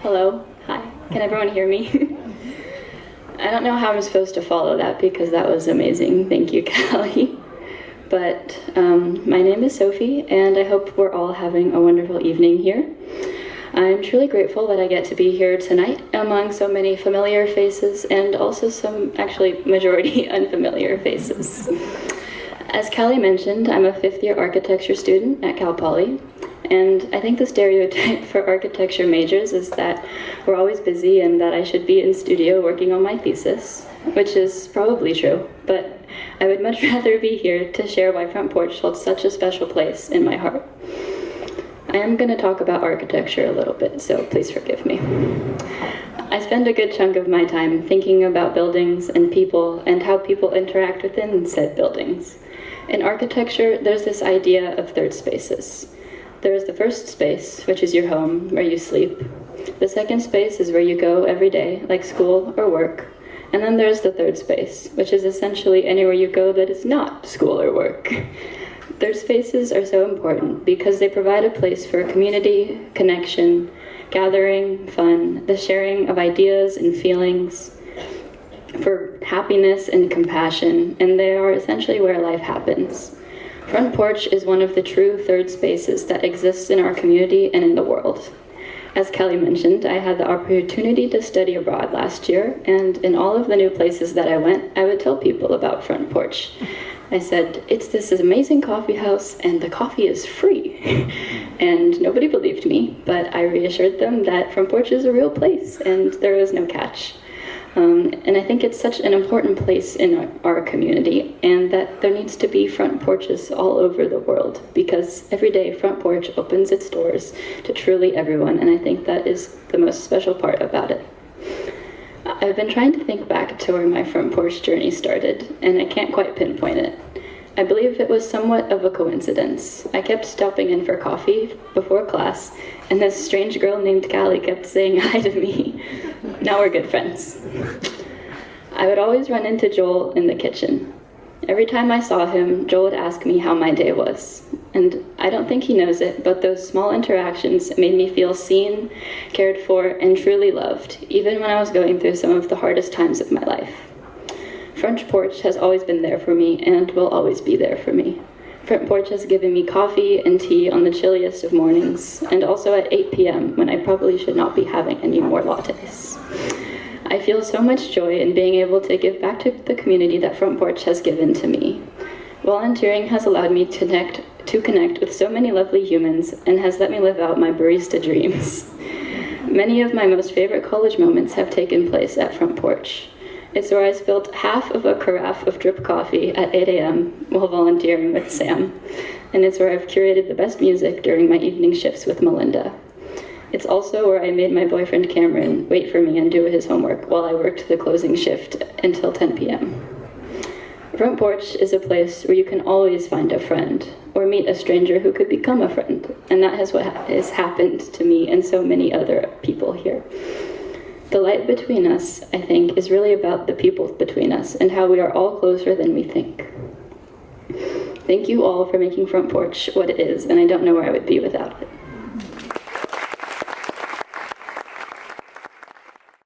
Hello. Hi. Can everyone hear me? I don't know how I'm supposed to follow that because that was amazing. Thank you, Callie. But my name is Sophie, and I hope we're all having a wonderful evening here. I'm truly grateful that I get to be here tonight among so many familiar faces and also some, actually, majority unfamiliar faces. As Callie mentioned, I'm a fifth-year architecture student at Cal Poly, and I think the stereotype for architecture majors is that we're always busy and that I should be in studio working on my thesis, which is probably true, but I would much rather be here to share why Front Porch holds such a special place in my heart. I am going to talk about architecture a little bit, so please forgive me. I spend a good chunk of my time thinking about buildings and people and how people interact within said buildings. In architecture, there's this idea of third spaces. There is the first space, which is your home, where you sleep. The second space is where you go every day, like school or work. And then there's the third space, which is essentially anywhere you go that is not school or work. Third spaces are so important because they provide a place for community, connection, gathering, fun, the sharing of ideas and feelings, for happiness and compassion, and they are essentially where life happens. Front Porch is one of the true third spaces that exists in our community and in the world. As Kelly mentioned, I had the opportunity to study abroad last year, and in all of the new places that I went, I would tell people about Front Porch. I said, it's this amazing coffee house, and the coffee is free. And nobody believed me, but I reassured them that Front Porch is a real place, and there was no catch. And I think it's such an important place in our community, and that there needs to be front porches all over the world, because every day Front Porch opens its doors to truly everyone, and I think that is the most special part about it. I've been trying to think back to where my Front Porch journey started, and I can't quite pinpoint it. I believe it was somewhat of a coincidence. I kept stopping in for coffee before class, and this strange girl named Callie kept saying hi to me. Now we're good friends. I would always run into Joel in the kitchen. Every time I saw him, Joel would ask me how my day was. And I don't think he knows it, but those small interactions made me feel seen, cared for, and truly loved, even when I was going through some of the hardest times of my life. Front Porch has always been there for me and will always be there for me. Front Porch has given me coffee and tea on the chilliest of mornings, and also at 8 p.m. when I probably should not be having any more lattes. I feel so much joy in being able to give back to the community that Front Porch has given to me. Volunteering has allowed me to connect with so many lovely humans and has let me live out my barista dreams. Many of my most favorite college moments have taken place at Front Porch. It's where I spilled half of a carafe of drip coffee at 8 a.m. while volunteering with Sam. And it's where I've curated the best music during my evening shifts with Melinda. It's also where I made my boyfriend Cameron wait for me and do his homework while I worked the closing shift until 10 p.m. Front Porch is a place where you can always find a friend or meet a stranger who could become a friend. And that is what has happened to me and so many other people here. The light between us, I think, is really about the people between us and how we are all closer than we think. Thank you all for making Front Porch what it is, and I don't know where I would be without it.